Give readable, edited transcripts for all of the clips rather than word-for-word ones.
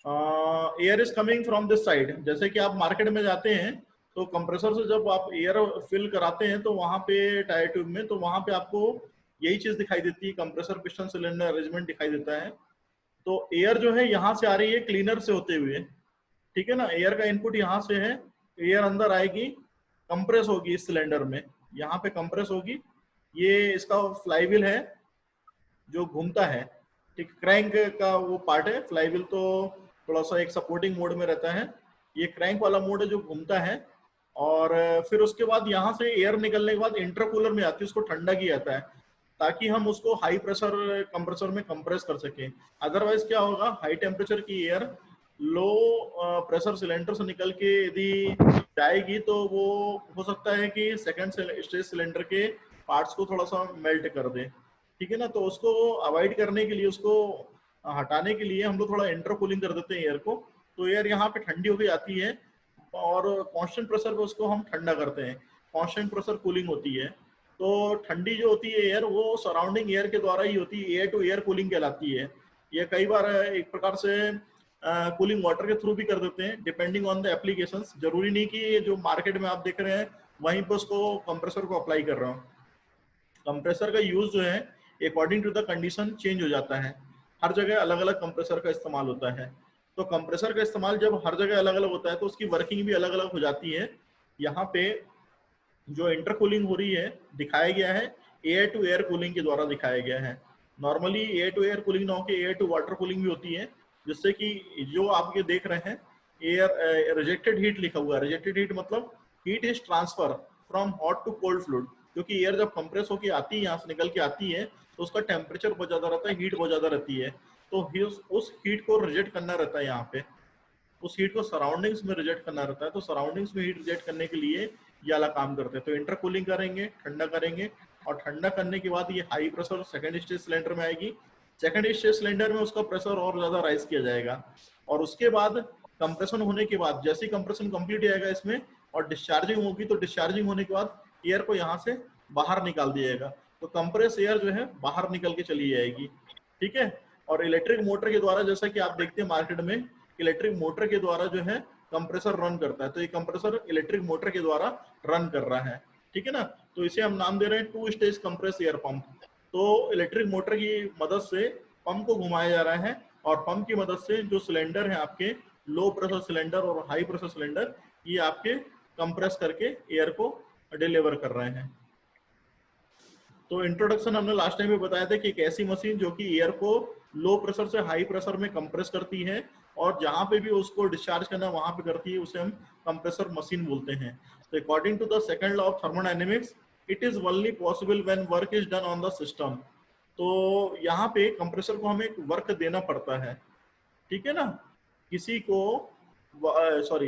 Air is coming from this side. जैसे कि आप मार्केट में जाते हैं तो कंप्रेसर से जब आप एयर फिल कराते हैं तो वहां पे टायर ट्यूब में, तो वहां पे आपको यही चीज दिखाई देती है, कंप्रेसर पिस्टन सिलेंडर अरेंजमेंट दिखाई देता है। तो एयर जो है यहाँ से आ रही है क्लीनर से होते हुए, ठीक है ना, एयर का इनपुट यहाँ से है, एयर अंदर आएगी, कंप्रेस होगी इस सिलेंडर में, यहाँ पे कंप्रेस होगी। ये इसका फ्लाईव्हील है जो घूमता है, ठीक, क्रैंक का वो पार्ट है। फ्लाईव्हील तो थोड़ा सा एक सपोर्टिंग मोड में रहता है, ये क्रैंक वाला मोड है जो घूमता है। और फिर उसके बाद यहाँ से एयर निकलने के बाद इंटरकूलर में आती है, उसको ठंडा किया जाता है ताकि हम उसको हाई प्रेशर कंप्रेसर में कंप्रेस कर सकें। अदरवाइज क्या होगा, हाई टेम्परेचर की एयर लो प्रेशर सिलेंडर से निकल के यदि जाएगी तो वो हो सकता है कि सेकंड स्टेज सिलेंडर के पार्ट्स को थोड़ा सा मेल्ट कर दे, ठीक है ना। तो उसको अवॉइड करने के लिए, उसको हटाने के लिए हम लोग थोड़ा इंटरकूलिंग कर देते हैं एयर को, तो एयर यहाँ पे ठंडी होकर आती है और कांस्टेंट प्रेशर पे उसको हम ठंडा करते हैं, कांस्टेंट प्रेशर कूलिंग होती है। तो ठंडी जो होती है एयर वो सराउंडिंग एयर के द्वारा ही होती है, एयर टू एयर कूलिंग कहलाती है। ये कई बार एक प्रकार से कूलिंग वाटर के थ्रू भी कर देते हैं, डिपेंडिंग ऑन द एप्लीकेशंस। जरूरी नहीं कि जो मार्केट में आप देख रहे हैं वहीं पर उसको कंप्रेसर को अप्लाई कर रहा हूँ। कंप्रेसर का यूज जो है according to the condition change हो जाता है, हर जगह अलग अलग कंप्रेसर का इस्तेमाल होता है। तो कंप्रेसर का इस्तेमाल जब हर जगह अलग अलग होता है तो उसकी वर्किंग भी अलग अलग हो जाती है। यहाँ पे जो इंटरकूलिंग हो रही है दिखाया गया है, एयर टू एयर कूलिंग के द्वारा दिखाया गया है। Normally air to air cooling ना होकर एयर टू वाटर कूलिंग भी होती है, जिससे कि जो आप ये देख रहे हैं एयर रिजेक्टेड हीट लिखा हुआ है। रिजेक्टेड हीट मतलब heat is transfer from hot to cold fluid, क्योंकि एयर जब कंप्रेस होकर आती है, यहाँ से निकल के आती है, तो उसका टेम्परेचर बहुत ज्यादा रहता है, हीट बहुत ज्यादा रहती है। तो उस हीट को रिजेक्ट करना रहता है, यहाँ पे उस हीट को सराउंडिंग्स में रिजेक्ट करना रहता है। तो सराउंडिंग्स में हीट रिजेक्ट करने के लिए ये वाला काम करते हैं। तो इंटरकूलिंग करेंगे, ठंडा करेंगे, और ठंडा करने के बाद ये high pressure second stage cylinder में आएगी। सेकंड स्टेज सिलेंडर में उसका प्रेशर और ज्यादा राइज किया जाएगा, और उसके बाद कंप्रेशन होने के बाद, जैसे कंप्रेशन कंप्लीट हो जाएगा इसमें और डिस्चार्जिंग होगी, तो डिस्चार्जिंग होने के बाद एयर को यहाँ से बाहर निकाल दिया जाएगा। तो कंप्रेस एयर जो है बाहर निकल के चली जाएगी, ठीक है। और इलेक्ट्रिक मोटर के द्वारा, जैसा कि आप देखते हैं मार्केट में, इलेक्ट्रिक मोटर के द्वारा जो है कंप्रेसर रन करता है। तो ये कंप्रेसर इलेक्ट्रिक मोटर के द्वारा रन कर रहा है, ठीक है ना। तो इसे हम नाम दे रहे हैं two stage compress air pump. तो इलेक्ट्रिक मोटर की मदद से पंप को घुमाया जा रहा है, और पंप की मदद से जो सिलेंडर है आपके लो प्रेशर सिलेंडर और हाई प्रेशर सिलेंडर, ये आपके कंप्रेस करके एयर को डिलीवर कर रहे हैं। तो इंट्रोडक्शन हमने लास्ट टाइम में बताया था कि एक ऐसी मशीन जो कि एयर को लो प्रेशर से हाई प्रेशर में कंप्रेस करती है, और जहां पे भी उसको डिस्चार्ज करना वहां पे करती है, उसे हम कंप्रेसर मशीन बोलते हैं। तो according to the second law of thermodynamics, it is only possible when work is done on the system. तो यहाँ पे कंप्रेसर को हमें वर्क देना पड़ता है, ठीक है ना। किसी को सॉरी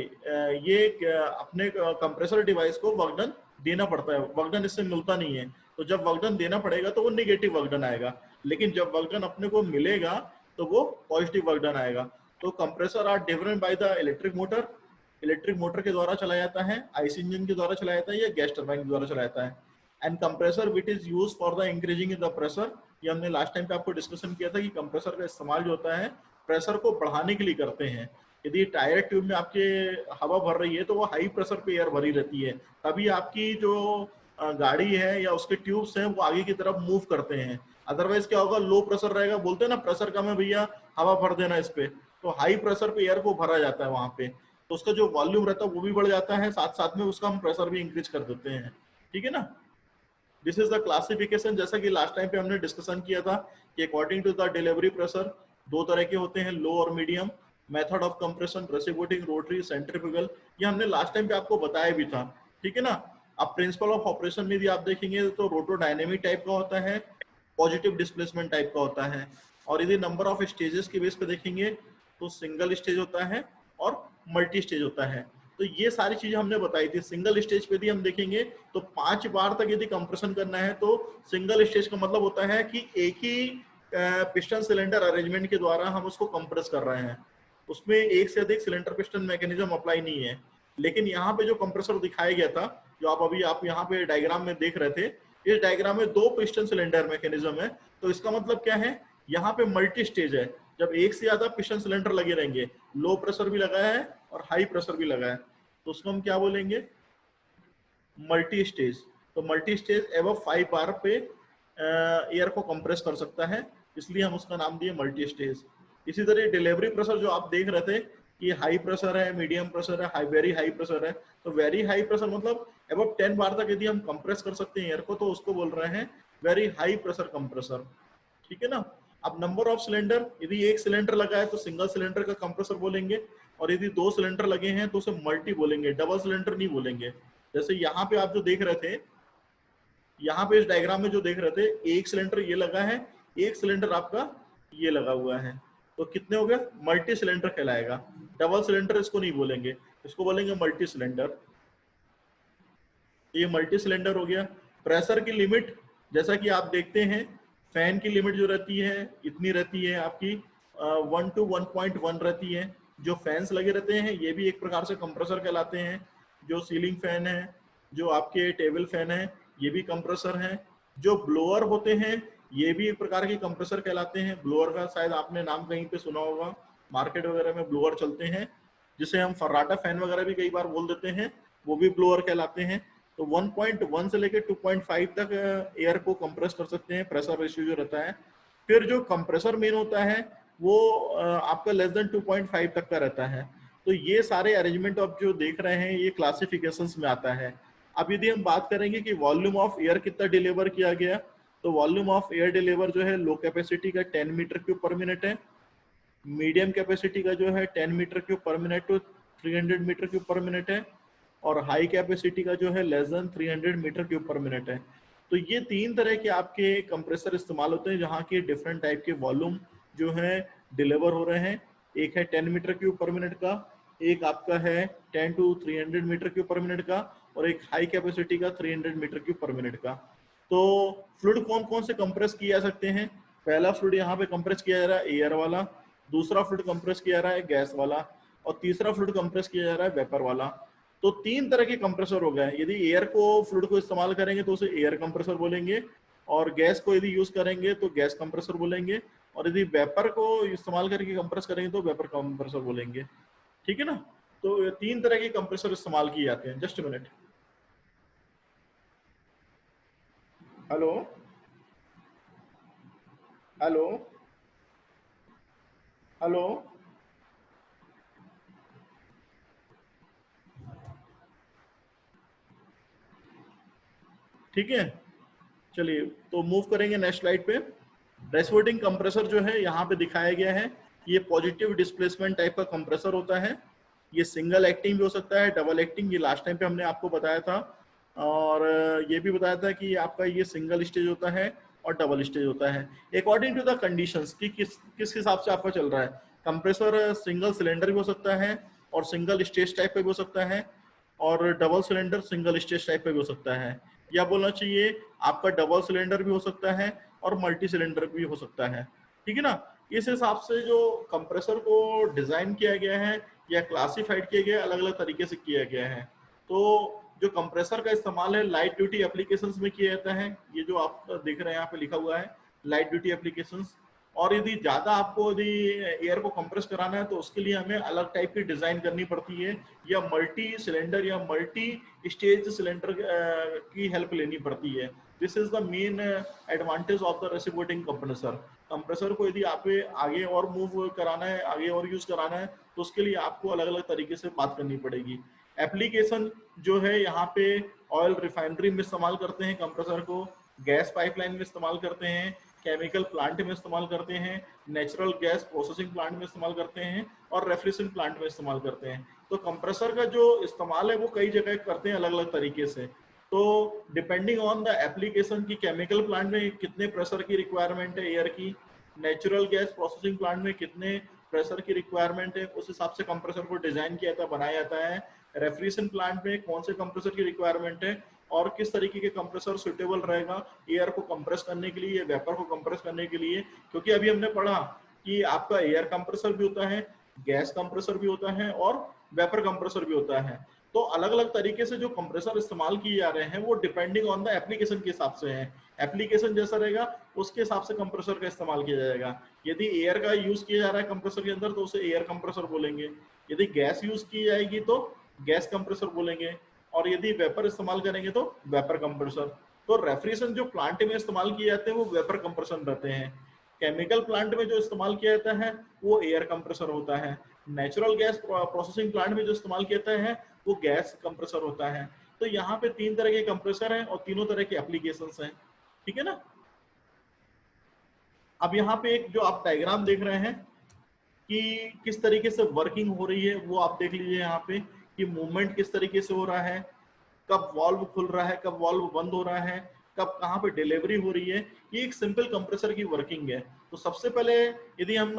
ये अपने कंप्रेसर डिवाइस को वर्कडन देना पड़ता है, वर्कडन इससे मिलता नहीं है। तो जब वर्कडन देना पड़ेगा तो वो नेगेटिव वर्कडन आएगा, लेकिन जब वर्कडन अपने को मिलेगा तो वो पॉजिटिव वर्कडन आएगा। तो compressor are driven by the electric motor, electric motor के द्वारा चलाया जाता है, आईसी इंजन के द्वारा चलाया जाता है, या गैस टरबाइन के द्वारा चलाया जाता है। And compressor which is use for the increasing the pressure, ये हमने लास्ट टाइम पे आपको डिस्कशन किया था कि कंप्रेसर का इस्तेमाल जो होता है प्रेशर को बढ़ाने के लिए करते हैं। यदि टायर ट्यूब में आपके हवा भर रही है तो वो हाई प्रेशर पे एयर भरी रहती है, तभी आपकी जो गाड़ी है या उसके ट्यूब्स हैं वो आगे की तरफ मूव करते हैं। अदरवाइज क्या होगा, लो प्रेशर रहेगा, बोलते हैं ना प्रेशर कम है भैया हवा भर देना इस पे, तो हाई प्रेशर पे एयर को भरा जाता है वहां पे, तो उसका जो वॉल्यूम रहता है वो भी बढ़ जाता है, साथ साथ में उसका हम प्रेशर भी इंक्रीज कर देते हैं, ठीक है ना। दिस इज द क्लासिफिकेशन, जैसा कि लास्ट टाइम पे हमने डिस्कशन किया था कि according to the delivery pressure दो तरह के होते हैं, लो और medium. Method of compression, reciprocating, rotary, centrifugal, ये हमने लास्ट टाइम पे आपको बताया भी था, ठीक है ना। अब प्रिंसिपल ऑफ ऑपरेशन में भी आप देखेंगे तो रोटोडायनेमिक टाइप का होता है, पॉजिटिव डिस्प्लेसमेंट टाइप का होता है, और यदि नंबर ऑफ स्टेजेस के बेस पे देखेंगे तो सिंगल स्टेज होता है और मल्टी स्टेज होता है। तो ये सारी चीजें हमने बताई थी। सिंगल स्टेज पे भी हम देखेंगे तो 5 बार तक यदि कंप्रेशन करना है तो सिंगल स्टेज का मतलब होता है कि एक ही पिस्टन सिलेंडर अरेंजमेंट के द्वारा हम उसको कंप्रेस कर रहे हैं, उसमें एक से अधिक सिलेंडर पिस्टन मैकेनिज्म अप्लाई नहीं है। लेकिन यहाँ पे जो कंप्रेसर दिखाया गया था, जो आप यहाँ पे डायग्राम में देख रहे थे, इस डायग्राम में 2 पिस्टन सिलेंडर मैकेनिज्म है। तो इसका मतलब क्या है, यहाँ पे मल्टी स्टेज है, जब एक से ज्यादा पिस्टन सिलेंडर लगे रहेंगे, लो प्रेशर भी लगा है और हाई प्रेशर भी लगा है, तो उसको हम क्या बोलेंगे, मल्टी स्टेज। तो मल्टी स्टेज एबव 5 बार पे एयर को कंप्रेस कर सकता है, इसलिए हम उसका नाम दिए मल्टी स्टेज। इसी तरह डिलीवरी प्रेशर जो आप देख रहे थे कि हाई प्रेशर है, मीडियम प्रेशर है, वेरी हाई प्रेशर है, तो वेरी हाई प्रेशर मतलब अबव 10 बार तक यदि हम कंप्रेस कर सकते हैं एयर को, तो उसको बोल रहे हैं वेरी हाई प्रेशर कंप्रेसर। ठीक है ना। अब नंबर ऑफ सिलेंडर, यदि एक सिलेंडर लगा है तो सिंगल सिलेंडर का कंप्रेसर बोलेंगे, और यदि 2 सिलेंडर लगे हैं तो उसे मल्टी बोलेंगे, डबल सिलेंडर नहीं बोलेंगे। जैसे यहाँ पे आप जो देख रहे थे, यहाँ पे इस डायग्राम में जो देख रहे थे, एक सिलेंडर ये लगा है, एक सिलेंडर आपका ये लगा हुआ है, तो कितने हो गए, मल्टी सिलेंडर कहलाएगा। डबल सिलेंडर इसको नहीं बोलेंगे, इसको बोलेंगे मल्टी सिलेंडर। ये मल्टी सिलेंडर हो गया। प्रेशर की लिमिट, जैसा कि आप देखते हैं, फैन की लिमिट जो रहती है इतनी रहती है आपकी 1 to 1.1 रहती है। जो फैंस लगे रहते हैं ये भी एक प्रकार से कंप्रेसर कहलाते हैं। जो सीलिंग फैन है, जो आपके टेबल फैन है, ये भी कंप्रेसर हैं। जो ब्लोअर होते हैं ये भी एक प्रकार के कंप्रेसर कहलाते हैं। ब्लोअर का शायद आपने नाम कहीं पे सुना होगा, मार्केट वगैरह में ब्लोअर चलते हैं, जिसे हम फर्राटा फैन वगैरह भी कई बार बोल देते हैं, वो भी ब्लोअर कहलाते हैं। तो 1.1 से लेकर 2.5 तक एयर को कंप्रेस कर सकते हैं, प्रेशर रेशियो जो रहता है। फिर जो कंप्रेसर मेन होता है वो आपका लेस देन 2.5 तक का रहता है। तो ये सारे अरेंजमेंट आप जो देख रहे हैं ये क्लासिफिकेशंस में आता है। अब यदि हम बात करेंगे कि वॉल्यूम ऑफ एयर कितना डिलीवर किया गया, तो वॉल्यूम ऑफ एयर डिलीवर जो है लो कैपेसिटी का 10 मीटर क्यूब पर मिनट है, मीडियम कैपेसिटी का जो है 10 metre cube per minute to 300 metre cube per minute है, और हाई कैपेसिटी का जो है less than 300 metre cube per minute है। तो ये 3 तरह के आपके कंप्रेसर इस्तेमाल होते हैं जहाँ के डिफरेंट टाइप के वॉल्यूम जो है डिलीवर हो रहे हैं। एक है 10 मीटर क्यूब पर मिनट का, एक आपका है 10 to 300 metre cube per minute का, और एक हाई कैपेसिटी का 300 मीटर क्यूब पर मिनट का। तो फ्लूइड कौन कौन से कंप्रेस किए जा सकते हैं? पहला फ्लूइड यहाँ पे कंप्रेस किया जा रहा है एयर वाला, दूसरा फ्लूइड कंप्रेस किया जा रहा है गैस वाला, और तीसरा फ्लूइड कंप्रेस किया जा रहा है वेपर वाला। तो 3 तरह के कंप्रेसर हो गए। यदि एयर को फ्लूइड को इस्तेमाल करेंगे तो उसे एयर कंप्रेसर बोलेंगे, और गैस को यदि यूज करेंगे तो गैस कंप्रेसर बोलेंगे, और यदि वेपर को इस्तेमाल करके कंप्रेस करेंगे तो वेपर कंप्रेसर बोलेंगे। ठीक है ना। तो 3 तरह के कंप्रेसर इस्तेमाल किए जाते हैं। Just minute. Hello hello hello. ठीक है, चलिए तो मूव करेंगे नेक्स्ट स्लाइड पे। रेसोनेटिंग कंप्रेसर जो है यहाँ पे दिखाया गया है, ये पॉजिटिव डिस्प्लेसमेंट टाइप का कंप्रेसर होता है। ये सिंगल एक्टिंग भी हो सकता है, डबल एक्टिंग, ये लास्ट टाइम पे हमने आपको बताया था, और ये भी बताया था कि आपका ये सिंगल स्टेज होता है और डबल स्टेज होता है अकॉर्डिंग टू द कंडीशंस कि किस हिसाब से आपका चल रहा है। कंप्रेसर सिंगल सिलेंडर भी हो सकता है, और सिंगल स्टेज टाइप का भी हो सकता है, और double cylinder single stage type का भी हो सकता है, या बोलना चाहिए आपका डबल सिलेंडर भी हो सकता है और मल्टी सिलेंडर भी हो सकता है। ठीक है ना। इस हिसाब से जो कंप्रेसर को डिजाइन किया गया है या क्लासिफाइड किया गया है, अलग अलग तरीके से किया गया है। तो जो कंप्रेसर का इस्तेमाल है लाइट ड्यूटी एप्लीकेशंस में किया जाता है। ये जो आप देख रहे हैं यहाँ पे लिखा हुआ है लाइट ड्यूटी एप्लीकेशंस। और यदि ज्यादा आपको यदि एयर को कंप्रेस कराना है तो उसके लिए हमें अलग टाइप की डिजाइन करनी पड़ती है, या मल्टी सिलेंडर या मल्टी स्टेज सिलेंडर की हेल्प लेनी पड़ती है। This is the main advantage of the reciprocating compressor. Compressor को यदि आप आगे और मूव कराना है, आगे और यूज कराना है, तो उसके लिए आपको अलग अलग तरीके से बात करनी पड़ेगी। एप्लीकेशन जो है यहाँ पे ऑयल रिफाइनरी में इस्तेमाल करते हैं कंप्रेसर को, गैस पाइपलाइन में इस्तेमाल करते हैं, केमिकल प्लांट में इस्तेमाल करते हैं, नेचुरल गैस प्रोसेसिंग प्लांट में इस्तेमाल करते हैं, और रेफ्रिजरेशन प्लांट में इस्तेमाल करते हैं। तो कंप्रेसर का जो इस्तेमाल है वो कई जगह करते हैं अलग अलग तरीके से। तो डिपेंडिंग ऑन द एप्लीकेशन की केमिकल प्लांट में कितने प्रेशर की रिक्वायरमेंट है एयर की, नेचुरल गैस प्रोसेसिंग प्लांट में कितने प्रेशर की रिक्वायरमेंट है, उस हिसाब से कंप्रेसर को डिजाइन किया जाता है, बनाया जाता है। रेफ्रिजरेशन प्लांट में कौन से कंप्रेसर की रिक्वायरमेंट है और किस तरीके के कंप्रेसर सुटेबल रहेगा एयर को कंप्रेस करने के लिए या वेपर को कंप्रेस करने के लिए। क्योंकि अभी हमने पढ़ा कि आपका एयर कंप्रेसर भी होता है, गैस कंप्रेसर भी होता है, और वेपर कंप्रेसर भी होता है। तो अलग अलग तरीके से जो कंप्रेसर इस्तेमाल किए जा रहे हैं वो डिपेंडिंग ऑन द एप्लीकेशन के हिसाब से है। एप्लीकेशन जैसा रहेगा उसके हिसाब से कंप्रेसर का इस्तेमाल किया जाएगा। यदि एयर का यूज किया जा रहा है कंप्रेसर के अंदर तो उसे एयर कंप्रेसर बोलेंगे, यदि गैस यूज की जाएगी तो गैस कंप्रेसर बोलेंगे, और यदि वेपर इस्तेमाल करेंगे तो वेपर कंप्रेसर। तो रेफ्रिजरेशन जो प्लांट में इस्तेमाल किए जाते हैं वो वेपर कंप्रेसर रहते हैं। केमिकल प्लांट में जो इस्तेमाल किया जाता है वो एयर कंप्रेसर होता है। नेचुरल गैस प्रोसेसिंग प्लांट में जो इस्तेमाल किया जाता है वो गैस कंप्रेसर होता है। तो यहाँ पे 3 तरह के कंप्रेसर हैं और तीनों तरह के एप्लीकेशंस हैं, ठीक है ना। अब यहाँ पे एक जो आप डायग्राम देख रहे हैं कि किस तरीके से वर्किंग हो रही है वो आप देख लीजिए यहाँ पे कि मूवमेंट किस तरीके से हो रहा है, कब वॉल्व खुल रहा है, कब वॉल्व बंद हो रहा है, कब कहाँ पे डिलीवरी हो रही है। ये एक सिंपल कंप्रेसर की वर्किंग है। तो सबसे पहले यदि हम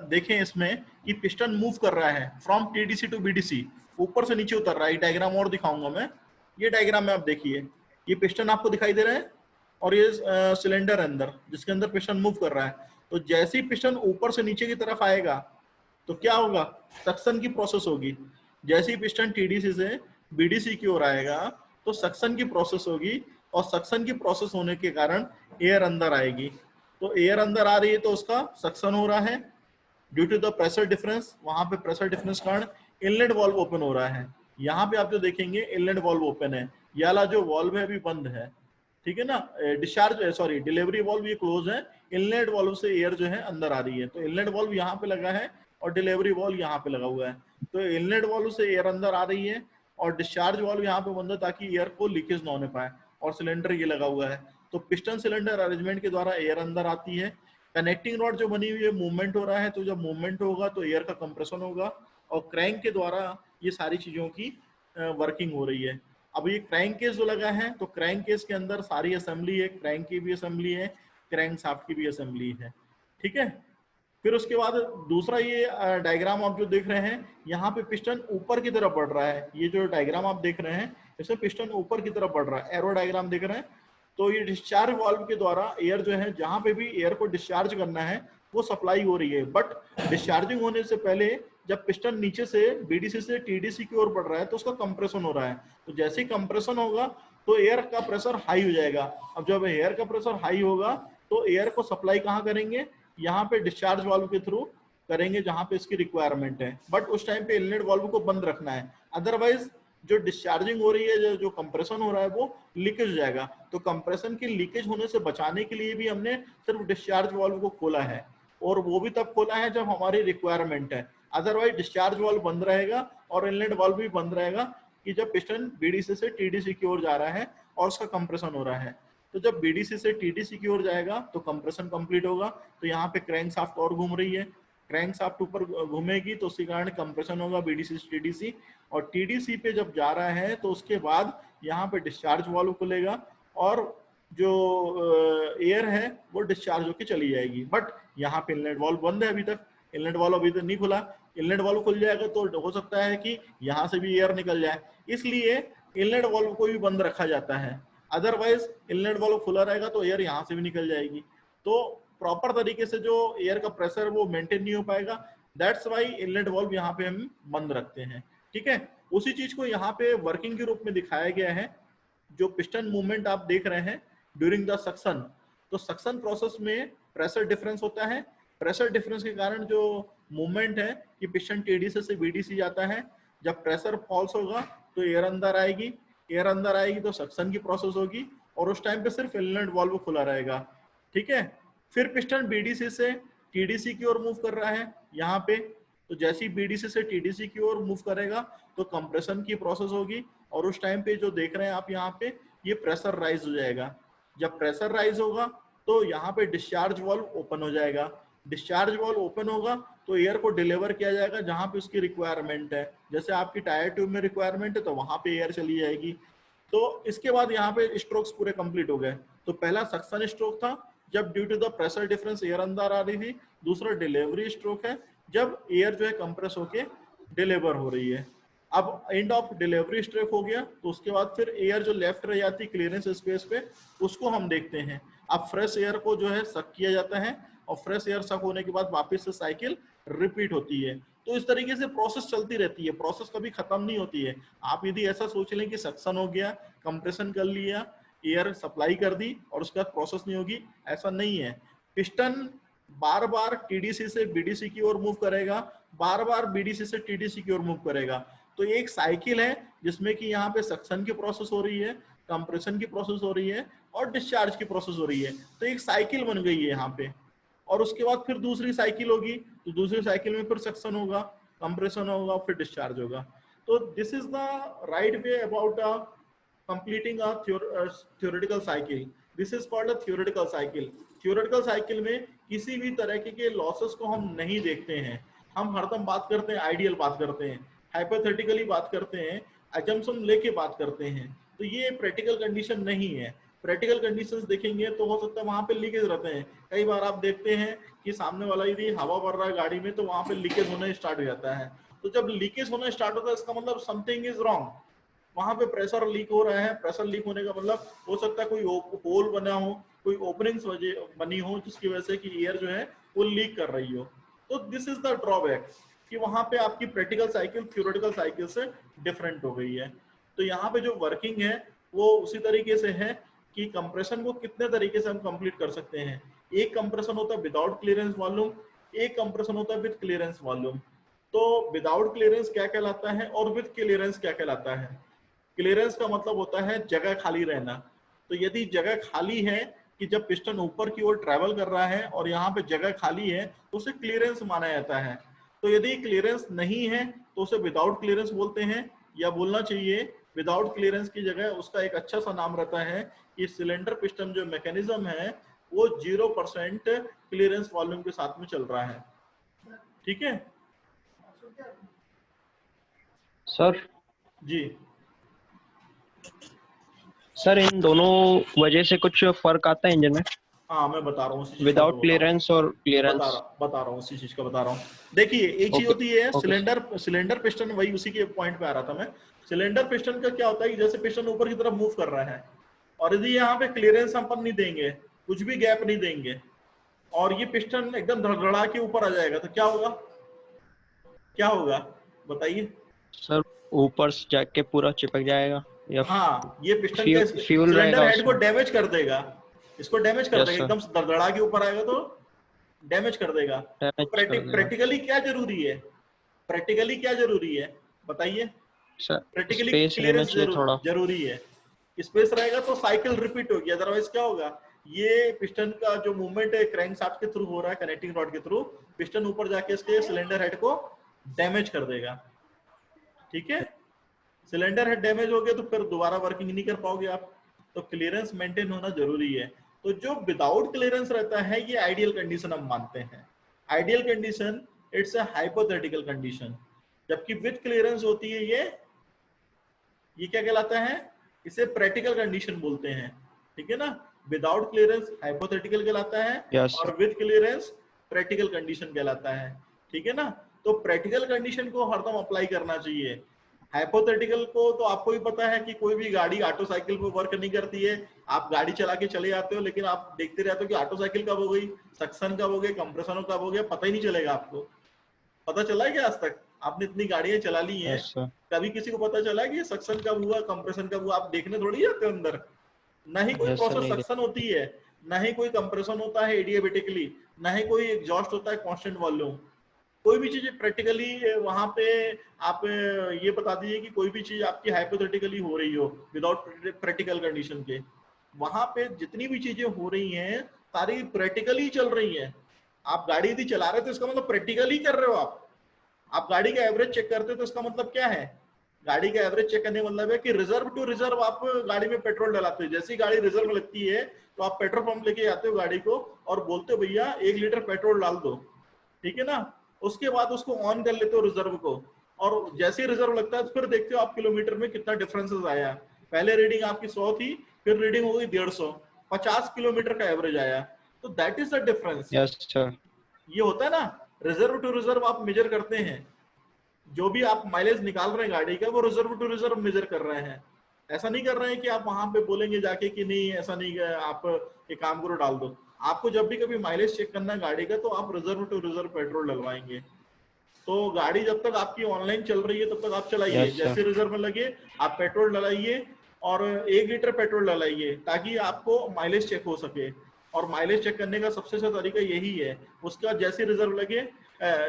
देखें इसमें कि पिस्टन मूव कर रहा है फ्रॉम टीडीसी टू बीडीसी, ऊपर से नीचे उतर रहा है। ये डायग्राम और दिखाऊंगा मैं। ये डायग्राम में आप देखिए, ये पिस्टन आपको दिखाई दे रहा है और ये सिलेंडर अंदर जिसके अंदर पिस्टन मूव कर रहा है। तो जैसे ही पिस्टन ऊपर से नीचे की तरफ आएगा तो क्या होगा, सक्शन की प्रोसेस होगी। जैसे ही पिस्टन टीडीसी से बीडीसी की ओर आएगा तो सक्शन की प्रोसेस होगी, और सक्शन की प्रोसेस होने के कारण एयर अंदर आएगी। तो एयर अंदर आ रही है तो उसका सक्शन हो रहा है due to the pressure difference. वहां पे प्रेशर डिफरेंस कारण इनलेट वॉल्व ओपन हो रहा है। यहाँ पे आप जो देखेंगे इनलेट वॉल्व ओपन है, ये वाला जो वॉल्व है अभी बंद है, ठीक है ना। डिस्चार्ज सॉरी डिलीवरी वॉल्व ये क्लोज है, इनलेट वॉल्व से एयर जो है अंदर आ रही है। तो इनलेट वॉल्व यहाँ पे लगा है और डिलीवरी वॉल्व यहाँ पे लगा हुआ है। तो इनलेट वॉल्व से एयर अंदर आ रही है और डिस्चार्ज वॉल्व यहाँ पे बंद है ताकि एयर को लीकेज ना होने पाए, और सिलेंडर ये लगा हुआ है। तो पिस्टन सिलेंडर अरेंजमेंट के द्वारा एयर अंदर आती है। कनेक्टिंग रॉड जो बनी हुई है मूवमेंट हो रहा है, तो जब मूवमेंट होगा तो एयर का कंप्रेशन होगा, और क्रैंक के द्वारा ये सारी चीजों की वर्किंग हो रही है। अब ये क्रैंक केस जो लगा है तो क्रैंक केस के अंदर सारी असेंबली है, क्रैंक की भी असेंबली है, क्रैंक शाफ्ट की भी असेंबली है, ठीक है। फिर उसके बाद दूसरा ये डायग्राम आप जो देख रहे हैं, यहाँ पे पिस्टन ऊपर की तरफ बढ़ रहा है। ये जो डायग्राम आप देख रहे हैं इसमें पिस्टन ऊपर की तरफ बढ़ रहा है, एरो डायग्राम देख रहे हैं। तो ये डिस्चार्ज वाल्व के द्वारा एयर जो है जहां पे भी एयर को डिस्चार्ज करना है वो सप्लाई हो रही है। बट डिस्चार्जिंग होने से पहले जब पिस्टन नीचे से बीडीसी से टीडीसी की ओर बढ़ रहा है तो उसका कंप्रेशन हो रहा है। तो जैसे ही कंप्रेशन होगा तो एयर का प्रेशर हाई हो जाएगा। अब जब एयर का प्रेशर हाई होगा तो एयर को सप्लाई कहाँ करेंगे, यहाँ पे डिस्चार्ज वाल्व के थ्रू करेंगे जहां पे इसकी रिक्वायरमेंट है। बट उस टाइम पे इनलेट वाल्व को बंद रखना है, अदरवाइज जो डिस्चार्जिंग हो रही है, जो कंप्रेशन हो रहा है वो लीकेज हो जाएगा। तो कंप्रेशन की लीकेज होने से बचाने के लिए भी हमने सिर्फ डिस्चार्ज वाल्व को खोला है, और वो भी तब खोला है जब हमारी रिक्वायरमेंट है। अदरवाइज डिस्चार्ज वाल्व बंद रहेगा और इनलेट वाल्व भी बंद रहेगा कि जब पिस्टन बीडीसी से टीडीसी की ओर जा रहा है और उसका कंप्रेशन हो रहा है। तो जब बीडीसी से टीडीसी की ओर जाएगा तो कंप्रेशन कंप्लीट होगा। तो यहाँ पे क्रैंक शाफ्ट और घूम रही है, क्रैंक शाफ्ट ऊपर घूमेगी तो उसी कारण कंप्रेशन होगा बीडीसी से टीडीसी, और टीडीसी पे जब जा रहा है तो उसके बाद यहाँ पे डिस्चार्ज वाल्व खुलेगा और जो एयर है वो डिस्चार्ज होकर चली जाएगी। बट यहाँ पे इनलेट वाल्व बंद है, अभी तक इनलेट वाल्व अभी तक नहीं खुला। इनलेट वाल्व खुल जाएगा तो हो सकता है कि यहाँ से भी एयर निकल जाए, इसलिए इनलेट वाल्व को भी बंद रखा जाता है। अदरवाइज इनलेट वाल्व खुला रहेगा तो एयर यहाँ से भी निकल जाएगी, तो प्रॉपर तरीके से जो एयर का प्रेशर वो मेंटेन नहीं हो पाएगा। दैट्स वाई इनलेट वाल्व यहाँ पे हम बंद रखते हैं, ठीक है। उसी चीज को यहाँ पे वर्किंग के रूप में दिखाया गया है। जो पिस्टन मूवमेंट आप देख रहे हैं ड्यूरिंग द सक्शन, तो सक्शन प्रोसेस में प्रेशर डिफरेंस होता है। प्रेशर डिफरेंस के कारण जो मूवमेंट है कि पिस्टन टीडीसी से बीडीसी जाता है, जब प्रेशर फॉल्स होगा तो एयर अंदर आएगी, एयर अंदर आएगी तो सक्शन की प्रोसेस होगी, और उस टाइम पे सिर्फ इनलेट वाल्व खुला रहेगा, ठीक है। फिर पिस्टन बीडीसी से टीडीसी की ओर मूव कर रहा है यहाँ पे, तो जैसे ही बीडीसी से टीडीसी की ओर मूव करेगा तो कंप्रेशन की प्रोसेस होगी, और उस टाइम पे जो देख रहे हैं आप यहाँ पे ये प्रेशर राइज हो जाएगा। जब प्रेशर राइज होगा तो यहाँ पे डिस्चार्ज वाल्व ओपन हो जाएगा। डिस्चार्ज वाल्व ओपन होगा तो एयर को डिलीवर किया जाएगा जहां पे उसकी रिक्वायरमेंट है। जैसे आपकी टायर ट्यूब में रिक्वायरमेंट है तो वहां पे एयर चली जाएगी। तो इसके बाद यहाँ पे स्ट्रोक्स पूरे कंप्लीट हो गए। तो पहला सक्शन स्ट्रोक था जब due to the pressure difference air अंदर आ रही थी। दूसरा डिलीवरी स्ट्रोक है जब एयर जो है कंप्रेस होके डिलीवर हो रही है। अब एंड ऑफ डिलीवरी स्ट्रोक हो गया तो उसके बाद फिर एयर जो लेफ्ट रह जाती है क्लियरेंस स्पेस पे, उसको हम देखते हैं। अब फ्रेश एयर को जो है सक किया जाता है, और फ्रेश एयर सक होने के बाद वापस से साइकिल रिपीट होती है। तो इस तरीके से प्रोसेस चलती रहती है, प्रोसेस कभी खत्म नहीं होती है। आप यदि ऐसा सोच लें कि सक्शन हो गया, कंप्रेशन कर लिया, एयर सप्लाई कर दी और उसके बाद प्रोसेस नहीं होगी, ऐसा नहीं है। पिस्टन बार बार टीडीसी से बीडीसी की ओर मूव करेगा, बार बार बीडीसी से टीडीसी की ओर मूव करेगा। तो एक साइकिल है जिसमें कि यहाँ पे सक्शन की प्रोसेस हो रही है, कंप्रेशन की प्रोसेस हो रही है और डिस्चार्ज की प्रोसेस हो रही है। तो एक साइकिल बन गई है यहाँ पे। और उसके बाद फिर दूसरी साइकिल होगी, तो दूसरी साइकिल में फिर सक्शन होगा, कंप्रेशन होगा, फिर डिस्चार्ज होगा। तो this is the right way about completing a theoretical cycle. This is called a theoretical cycle. Theoretical cycle में किसी भी तरह के लॉसेस को हम नहीं देखते हैं। हम हरदम बात करते हैं, आइडियल बात करते हैं, हाइपोथेटिकली बात करते हैं, असम्पशन लेके बात करते हैं। तो ये प्रैक्टिकल कंडीशन नहीं है। प्रैक्टिकल कंडीशंस देखेंगे तो हो सकता है वहां पे लीकेज रहते हैं। कई बार आप देखते हैं कि सामने वाला यदि हवा भर रहा है गाड़ी में तो वहां पे लीकेज होना स्टार्ट हो जाता है। तो जब लीकेज होना स्टार्ट होता है इसका मतलब समथिंग इज रॉन्ग। वहां पे प्रेशर लीक हो रहा है। प्रेशर लीक होने का मतलब हो सकता है कोई होल बना हो, कोई ओपनिंग्स बनी हो जिसकी वजह से कि एयर जो है वो लीक कर रही हो। तो दिस इज द ड्रॉबैक कि वहां पे आपकी प्रैक्टिकल साइकिल थ्योरेटिकल साइकिल से डिफरेंट हो गई है। तो यहाँ पे जो वर्किंग है वो उसी तरीके से है कि कंप्रेशन को कितने तरीके से हम कंप्लीट कर सकते हैं। एक कंप्रेशन होता है विदाउट क्लियरेंस वॉल्यूम, एक कंप्रेशन होता है विद क्लियरेंस वॉल्यूम। तो विदाउट क्लियरेंस क्या कहलाता है और विद क्लियरेंस क्या कहलाता है? क्लियरेंस का मतलब होता है जगह खाली रहना। तो यदि जगह खाली है कि जब पिस्टन ऊपर की ओर ट्रैवल कर रहा है और यहाँ पे जगह खाली है तो उसे क्लियरेंस माना जाता है। तो यदि क्लियरेंस नहीं है तो उसे विदाउट क्लियरेंस बोलते हैं, या बोलना चाहिए विदाउट क्लियरेंस की जगह उसका एक अच्छा सा नाम रहता है कि सिलेंडर पिस्टन जो मैकेनिज्म है वो 0% क्लियरेंस वॉल्यूम के साथ में चल रहा है। ठीक है सर? जी सर इन दोनों वजह से कुछ फर्क आता है इंजन में? हाँ मैं बता रहा हूँ, विदाउट क्लियरेंस और क्लियरेंस। बता रहा हूँ उसी चीज का बता रहा हूँ। देखिए एक चीज ओके होती है ओके सिलेंडर पिस्टन, वही उसी के पॉइंट पे आ रहा था मैं। सिलेंडर पिस्टन का क्या होता है कि जैसे पिस्टन ऊपर की तरफ मूव कर रहा है और यदि यहाँ पे क्लियरेंस हम पर नहीं देंगे, कुछ भी गैप नहीं देंगे और ये पिस्टन एकदम धड़धड़ा के ऊपर आ जाएगा तो क्या होगा? क्या होगा बताइए? सर ऊपर से जाके पूरा चिपक जाएगा या हाँ, ये पिस्टन का फ्यूल सिलेंडर रहेगा हेड को उसमें? डैमेज कर देगा, इसको डैमेज कर यस देगा, सर, एकदम से धड़धड़ा के ऊपर आएगा तो डैमेज कर देगा। तो डैमेज कर देगा। प्रैक्टिकली क्या जरूरी है? प्रैक्टिकली क्या जरूरी है बताइए? सर प्रैक्टिकली स्पेस रहना क्लियरेंस चाहिए थोड़ा। जरूरी है। स्पेस रहेगा तो साइकिल रिपीट होगी, अदरवाइज क्या होगा? ये पिस्टन का जो मूवमेंट है क्रैंक शाफ्ट के थ्रू हो रहा है, कनेक्टिंग रॉड के थ्रू, पिस्टन ऊपर जाके इसके सिलेंडर हेड को डैमेज कर देगा। ठीक है, सिलेंडर हेड डैमेज हो गया तो फिर दोबारा वर्किंग नहीं कर पाओगे आप। तो क्लियरेंस मेंटेन होना जरूरी है। तो जो विदाउट क्लियरेंस रहता है ये आइडियल कंडीशन हम मानते हैं। Ideal condition it's a hypothetical condition, जबकि विद क्लियरेंस होती है ये क्या कहलाता है? इसे प्रैक्टिकल कंडीशन बोलते हैं। ठीक है ना, विदाउट क्लियरेंस हाइपोथेटिकल कहलाता है यस और विद क्लियरेंस प्रैक्टिकल कंडीशन कहलाता है। ठीक है ना, तो प्रैक्टिकल कंडीशन को हरदम अप्लाई करना चाहिए। हाइपोथेटिकल को तो आपको भी पता है कि कोई भी गाड़ी ऑटो साइकिल पे वर्क नहीं करती है। आप गाड़ी चला के चले जाते हो लेकिन आप देखते रहते हो कि ऑटो साइकिल कब हो गई, सक्शन कब हो गया, कंप्रेशन कब हो गया, पता ही नहीं चलेगा आपको। पता चला है क्या आज तक? आपने इतनी गाड़ियां चला ली हैं, यस सर। कभी किसी को पता चला कि सक्शन कब हुआ, कंप्रेशन कब हुआ? आप देखने थोड़ी जाते हो अंदर। ना ही कोई यस सर, प्रोसेस नहीं सक्शन होती है, ना ही कोई कंप्रेशन होता है एडियाबेटिकली, ना ही कोई एग्जॉस्ट होता है कांस्टेंट वॉल्यूम। कोई भी चीज प्रैक्टिकली वहां पे आप ये बता दीजिए कि कोई भी चीज आपकी हाइपोथेटिकली हो रही हो विदाउट प्रैक्टिकल कंडीशन के, वहां पे जितनी भी चीजें हो रही हैं सारी प्रैक्टिकली चल रही हैं। आप गाड़ी यदि चला रहे हो तो इसका मतलब प्रैक्टिकली कर रहे हो आप गाड़ी का एवरेज चेक करते हो तो इसका मतलब क्या है? गाड़ी का एवरेज चेक करने का मतलब है कि रिजर्व टू रिजर्व आप गाड़ी में पेट्रोल डलाते हो। जैसी गाड़ी रिजर्व लगती है तो आप पेट्रोल पंप लेके जाते हो गाड़ी को और बोलते हो भैया 1 लीटर पेट्रोल डाल दो। ठीक है ना, उसके बाद उसको ऑन कर लेते हो रिजर्व को, और जैसे ही रिजर्व लगता है तो फिर देखते हो आप किलोमीटर में कितना डिफरेंसेस आया। पहले रीडिंग आपकी 100 थी, फिर रीडिंग हो गई 150, 50 किलोमीटर का एवरेज आया। तो that is the difference. Yes sir. ये होता है ना, रिजर्व टू रिजर्व आप मेजर करते हैं। जो भी आप माइलेज निकाल रहे हैं गाड़ी का वो रिजर्व टू रिजर्व मेजर कर रहे हैं। ऐसा नहीं कर रहे हैं कि आप वहां पे बोलेंगे जाके कि नहीं ऐसा नहीं है, आप एक काम करो डाल दो। आपको जब भी कभी माइलेज चेक करना है गाड़ी का तो आप रिजर्व टू रिजर्व पेट्रोल डलवाएंगे। तो गाड़ी जब तक आपकी ऑनलाइन चल रही है तब तक आप चलाइए। Yes, जैसे sir. रिजर्व में लगे आप पेट्रोल डलाइए और 1 लीटर पेट्रोल डलाइए ताकि आपको माइलेज चेक हो सके। और माइलेज चेक करने का सबसे अच्छा तरीका यही है। उसके बाद जैसे रिजर्व लगे,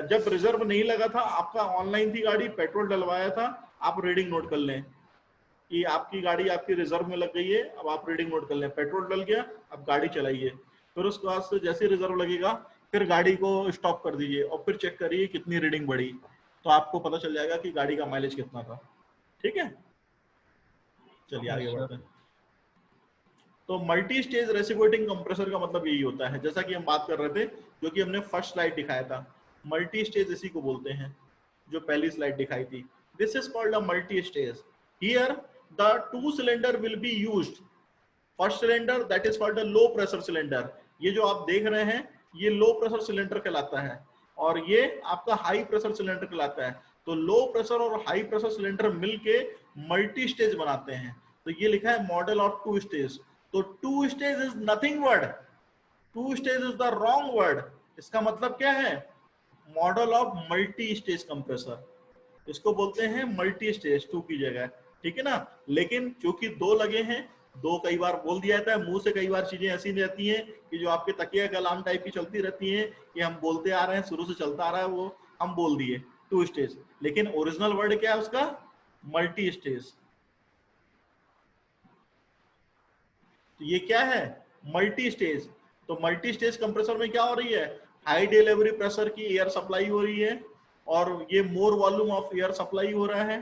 जब रिजर्व नहीं लगा था, आपका ऑनलाइन थी गाड़ी, पेट्रोल डलवाया था, आप रीडिंग नोट कर लें कि आपकी गाड़ी आपकी रिजर्व में लग गई है। अब आप रीडिंग नोट कर लें, पेट्रोल डल गया, अब गाड़ी चलाइए। फिर उसके बाद से जैसे रिजर्व लगेगा फिर गाड़ी को स्टॉप कर दीजिए और फिर चेक करिए कितनी रीडिंग बढ़ी, तो आपको पता चल जाएगा कि गाड़ी का माइलेज कितना था। ठीक है, चलिए Yes, आगे sir. बढ़ते हैं। तो मल्टी स्टेज रेसिप्रोकेटिंग कंप्रेसर का मतलब यही होता है, जैसा कि हम बात कर रहे थे, जो कि हमने फर्स्ट स्लाइड दिखाया था। मल्टी स्टेज इसी को बोलते हैं, जो पहली स्लाइड दिखाई थी। This is called a multi stage. Here the 2 cylinder will be used. First cylinder that is called a low pressure cylinder. ये जो आप देख रहे हैं ये लो प्रेशर सिलेंडर कहलाता है, और ये आपका हाई प्रेशर सिलेंडर कहलाता है। तो लो प्रेशर और हाई प्रेशर सिलेंडर मिलके मल्टी स्टेज बनाते हैं। तो ये लिखा है मॉडल ऑफ 2 स्टेज। तो 2 stage is nothing word, 2 stage is the wrong word. इसका मतलब क्या है? Model of multi stage compressor, इसको बोलते हैं मल्टी स्टेज 2 की जगह। ठीक है ना। लेकिन क्योंकि 2 लगे हैं, 2 कई बार बोल दिया जाता है, मुंह से कई बार चीजें ऐसी रहती हैं कि जो आपके तकिया कलाम टाइप की चलती रहती हैं कि हम बोलते आ रहे हैं, शुरू से चलता आ रहा है, वो हम बोल दिए 2 स्टेज, लेकिन ओरिजिनल वर्ड क्या है उसका? Multi stage. तो ये क्या है? Multi stage. तो मल्टी स्टेज कंप्रेसर में क्या हो रही है? हाई डिलीवरी प्रेशर की एयर सप्लाई हो रही है, और ये मोर वॉल्यूम ऑफ एयर सप्लाई हो रहा है,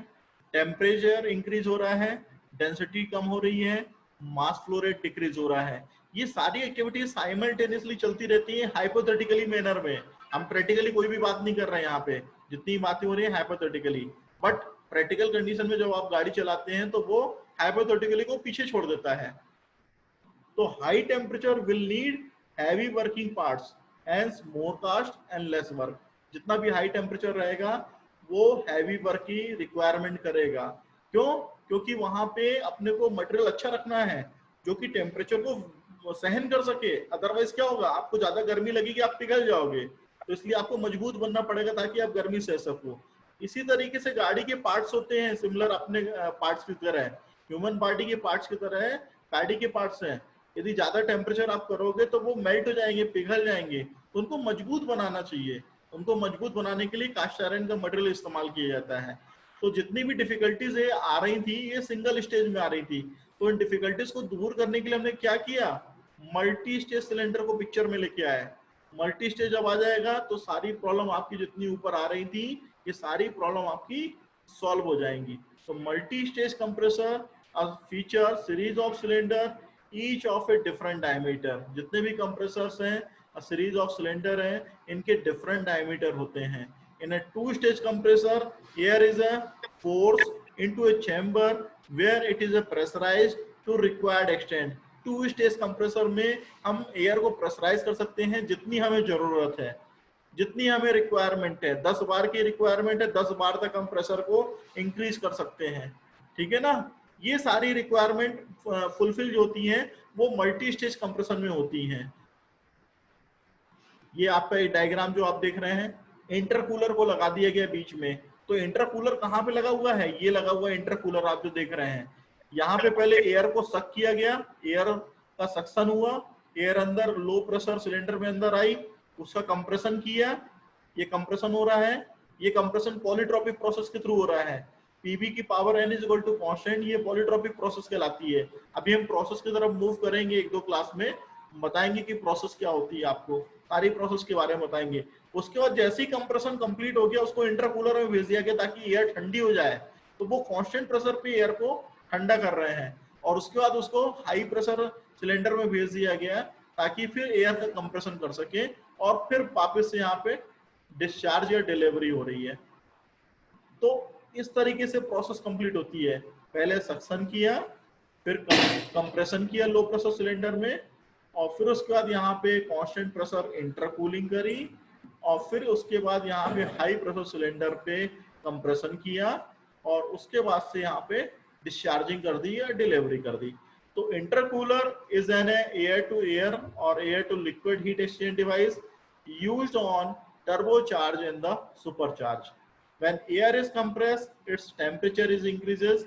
टेम्परेचर इंक्रीज हो रहा है, डेंसिटी कम हो रही है, मास फ्लो रेट डिक्रीज हो रहा है। ये सारी एक्टिविटीज साइमल्टेनियसली चलती रहती है हाइपोथेटिकली मैनर में। हम प्रैक्टिकली कोई भी बात नहीं कर रहे हैं यहाँ पे, जितनी बातें हो रही है हाइपोथेटिकली। बट प्रैक्टिकल कंडीशन में जब आप गाड़ी चलाते हैं तो वो हाइपोथेटिकली को पीछे छोड़ देता है। तो high temperature will need heavy working parts, hence more cost and less work. जितना भी हाई टेम्परेचर रहेगा वो हैवी वर्क की रिक्वायरमेंट करेगा। क्यों? क्योंकि वहां पे अपने को मटेरियल अच्छा रखना है जो कि टेम्परेचर को सहन कर सके। अदरवाइज क्या होगा? आपको ज्यादा गर्मी लगेगी, आप पिघल जाओगे। तो इसलिए आपको मजबूत बनना पड़ेगा ताकि आप गर्मी सह सको। इसी तरीके से गाड़ी के पार्ट्स होते हैं सिमिलर अपने पार्ट्स की तरह, ह्यूमन बॉडी के पार्ट्स की तरह गाड़ी के पार्ट्स हैं। यदि ज्यादा टेम्परेचर आप करोगे तो वो मेल्ट हो जाएंगे, पिघल जाएंगे। तो उनको मजबूत बनाना चाहिए। उनको मजबूत बनाने के लिए कास्ट आयरन का मटेरियल इस्तेमाल किया जाता है। तो जितनी भी डिफिकल्टीज आ रही थी ये सिंगल स्टेज में आ रही थी। तो इन डिफिकल्टीज को दूर करने के लिए हमने क्या किया? मल्टी स्टेज सिलेंडर को पिक्चर में लेके आए। मल्टी स्टेज जब आ जाएगा तो सारी प्रॉब्लम आपकी जितनी ऊपर आ रही थी ये सारी प्रॉब्लम आपकी सॉल्व हो जाएंगी। तो multi stage compressor feature series of cylinder each of a different diameter. जितने भी कंप्रेसर्स हैं सीरीज ऑफ सिलेंडर हैं, इनके डिफरेंट डायमीटर होते हैं। इन a 2 stage compressor air is a force into a chamber where it is a pressurized to required extent। 2 stage compressor में हम air को प्रेशराइज कर सकते हैं जितनी हमें जरूरत है, जितनी हमें रिक्वायरमेंट है। 10 बार की रिक्वायरमेंट है, 10 बार तक हम प्रेशर को इंक्रीज कर सकते हैं। ठीक है ना। ये सारी रिक्वायरमेंट फुलफिल जो होती हैं वो मल्टी स्टेज कंप्रेसर में होती हैं। ये आपका डायग्राम जो आप देख रहे हैं, इंटरकूलर को लगा दिया गया बीच में। तो इंटरकूलर कहाँ पे लगा हुआ है? ये लगा हुआ है इंटरकूलर, आप जो देख रहे हैं। यहाँ पे पहले एयर को सक किया गया, एयर का सक्शन हुआ, एयर अंदर लो प्रेशर सिलेंडर में अंदर आई, उसका कंप्रेशन किया। ये कंप्रेशन हो रहा है, ये कंप्रेशन पॉलीट्रॉपिक प्रोसेस के थ्रू हो रहा है। पीबी की power n is equal to constant, ये पॉलीट्रॉपिक प्रोसेस कहलाती है। अभी हम प्रोसेस की तरफ मूव करेंगे, 1-2 क्लास में बताएंगे कि प्रोसेस क्या होती है, आपको सारी प्रोसेस के बारे में बताएंगे। उसके बाद जैसे ही कंप्रेशन कंप्लीट हो गया उसको इंटरकूलर में भेज दिया गया ताकि एयर ठंडी हो जाए। तो वो कांस्टेंट प्रेशर पे एयर को ठंडा कर रहे हैं, और उसके बाद उसको हाई प्रेशर सिलेंडर में भेज दिया गया ताकि फिर एयर का कंप्रेशन कर सके, और फिर वापस से यहाँ पे डिस्चार्ज या डिलीवरी हो रही है। तो इस तरीके से प्रोसेस कंप्लीट होती है। पहले सक्शन किया, फिर कंप्रेशन किया लो प्रेशर सिलेंडर में, और फिर उसके बाद यहाँ पे कांस्टेंट प्रेशर इंटरकूलिंग करी, और फिर उसके बाद यहाँ पे हाई प्रेशर सिलेंडर पे कंप्रेशन किया, और उसके बाद से यहाँ पे डिस्चार्जिंग कर दी या डिलीवरी कर दी। तो intercooler is an air to air और air to liquid heat exchange device used on turbocharged and the supercharged. When air is compressed, its temperature is increases.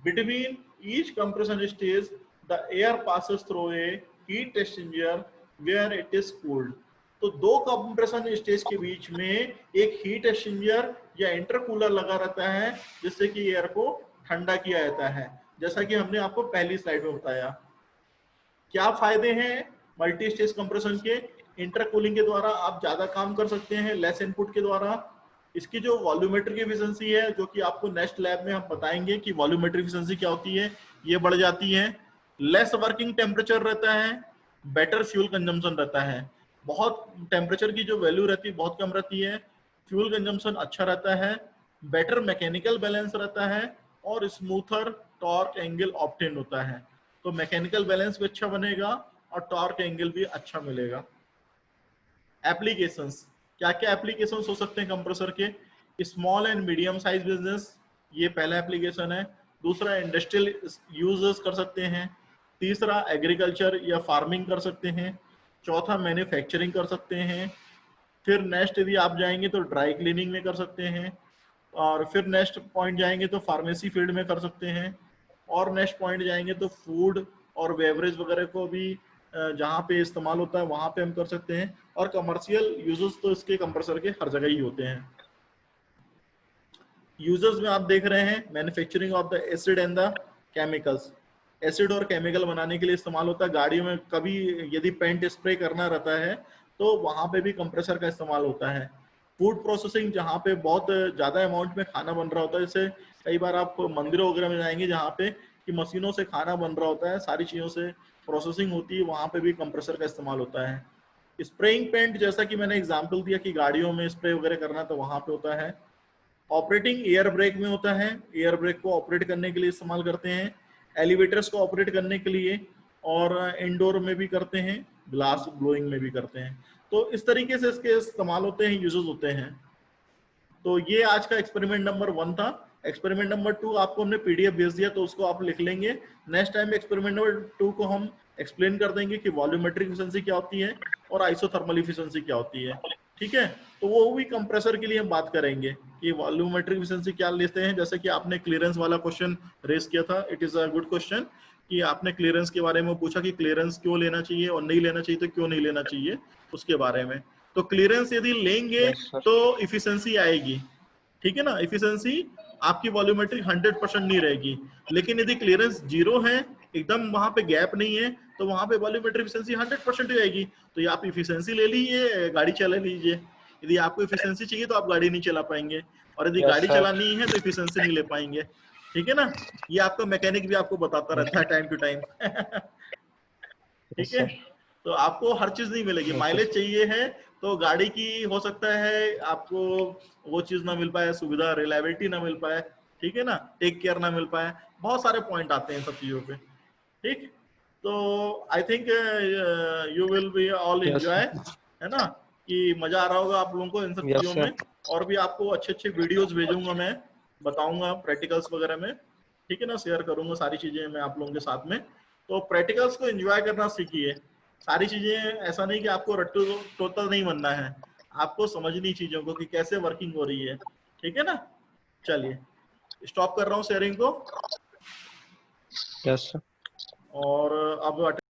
Between each compression stage, the air passes through a heat exchanger where it is cooled. तो दो compression stage के बीच में एक heat exchanger या intercooler लगा रहता है जिससे कि एयर को ठंडा किया जाता है, जैसा कि हमने आपको पहली स्लाइड में बताया। क्या फायदे हैं मल्टी स्टेज कंप्रेशन के? इंटरकूलिंग के द्वारा आप ज्यादा काम कर सकते हैं लेस इनपुट के द्वारा। इसकी जो वॉल्यूमेट्रिक एफिशिएंसी है, जो कि आपको नेक्स्ट लैब में हम बताएंगे कि वॉल्यूमेट्रिक एफिशिएंसी क्या होती है, ये बढ़ जाती है। लेस वर्किंग टेम्परेचर रहता है, बेटर फ्यूल कंजम्पशन रहता है। बहुत टेम्परेचर की जो वैल्यू रहती है बहुत कम रहती है, फ्यूल कंजम्पशन अच्छा रहता है, बेटर मैकेनिकल बैलेंस रहता है और स्मूथर टॉर्क एंगल ऑब्टेन होता है। तो मैकेनिकल बैलेंस भी अच्छा बनेगा और टॉर्क एंगल भी अच्छा मिलेगा। एप्लीकेशंस, क्या क्या एप्लीकेशंस हो सकते हैं कंप्रेसर के? Small and medium size business, ये पहला एप्लीकेशन है। दूसरा इंडस्ट्रियल यूजर्स कर सकते हैं। तीसरा एग्रीकल्चर या फार्मिंग कर सकते हैं। चौथा मैन्युफैक्चरिंग कर सकते हैं। फिर नेक्स्ट यदि आप जाएंगे तो ड्राई क्लीनिंग में कर सकते हैं, और फिर नेक्स्ट पॉइंट जाएंगे तो फार्मेसी फील्ड में कर सकते हैं, और नेक्स्ट पॉइंट जाएंगे तो फूड और बेवरेज वगैरह को भी जहाँ पे इस्तेमाल होता है वहां पे हम कर सकते हैं। और कमर्शियल यूजर्स तो इसके कंप्रेसर के हर जगह ही होते हैं। यूजर्स में आप देख रहे हैं manufacturing of the acid and the chemicals. Acid और केमिकल बनाने के लिए इस्तेमाल होता है। गाड़ियों में कभी यदि पेंट स्प्रे करना रहता है तो वहां पे भी कंप्रेसर का इस्तेमाल होता है। फूड प्रोसेसिंग, जहाँ पे बहुत ज्यादा अमाउंट में खाना बन रहा होता है, जैसे कई बार आप मंदिरों वगैरह में जाएंगे जहाँ पे कि मशीनों से खाना बन रहा होता है, सारी चीजों से प्रोसेसिंग होती है, वहां पे भी कंप्रेसर का इस्तेमाल होता है। स्प्रेइंग पेंट, जैसा कि मैंने एग्जाम्पल दिया कि गाड़ियों में स्प्रे वगैरह करना तो वहां पे होता है। ऑपरेटिंग एयर ब्रेक में होता है, एयर ब्रेक को ऑपरेट करने के लिए इस्तेमाल करते हैं। एलिवेटर्स को ऑपरेट करने के लिए, और इंडोर में भी करते हैं, ग्लास ब्लोइंग में भी करते हैं। तो इस तरीके से इसके इस्तेमाल होते हैं, यूजेस होते हैं। तो ये आज का एक्सपेरिमेंट नंबर 1 था। एक्सपेरिमेंट नंबर 2 आपको हमने पीडीएफ भेज दिया तो उसको आप लिख लेंगे। नेक्स्ट टाइम एक्सपेरिमेंट नंबर 2 को हम एक्सप्लेन कर देंगे कि वॉल्यूमेट्रिक एफिशिएंसी क्या होती है और आइसोथर्मल एफिशिएंसी क्या होती है। ठीक है, तो वो भी कंप्रेसर के लिए हम बात करेंगे कि वॉल्यूमेट्रिक एफिशिएंसी क्या लेते हैं। जैसे कि आपने क्लियरेंस वाला क्वेश्चन रेज किया था, it is a good question कि आपने क्लियरेंस के बारे में पूछा कि क्लियरेंस क्यों लेना चाहिए और नहीं लेना चाहिए तो क्यों नहीं लेना चाहिए उसके बारे में। तो क्लियरेंस यदि लेंगे तो इफिशिएंसी आएगी, ठीक है ना। इफिशिएंसी आपकी वॉल्यूमेट्रिक 100% नहीं रहेगी, लेकिन यदि क्लियरेंस 0 है, एकदम वहां पे गैप नहीं है, तो वहां पे वॉल्यूमेट्रिक इफिशिएंसी 100% ही आएगी। तो ये आप इफिशिएंसी ले लीजिए, गाड़ी चला लीजिए। यदि आपको इफिशिएंसी चाहिए तो आप गाड़ी नहीं चला पाएंगे, और यदि गाड़ी चलानी है तो इफिशिएंसी नहीं ले पाएंगे। ठीक है ना, ये आपका मैकेनिक भी आपको बताता रहता है टाइम टू टाइम। ठीक है, तो आपको हर चीज नहीं मिलेगी। माइलेज चाहिए है तो गाड़ी की हो सकता है आपको वो चीज ना मिल पाए, सुविधा रिलायबिलिटी ना मिल पाए, ठीक है ना, टेक केयर ना मिल पाए, बहुत सारे पॉइंट आते हैं सब चीजों पे। ठीक, तो I think you will be all enjoy, है ना, कि मजा आ रहा होगा आप लोगों को इन सब चीजों में। और भी आपको अच्छे अच्छे वीडियोस भेजूंगा, मैं बताऊंगा प्रैक्टिकल्स वगैरह में, ठीक है ना, शेयर करूंगा सारी चीजें मैं आप लोगों के साथ में। तो प्रैक्टिकल्स को एंजॉय करना सीखिए। सारी चीजें, ऐसा नहीं कि आपको रट्टू टोटल नहीं बनना है, आपको समझनी चीजों को कि कैसे वर्किंग हो रही है। ठीक है ना, चलिए स्टॉप कर रहा हूँ शेयरिंग को। Yes sir. और अब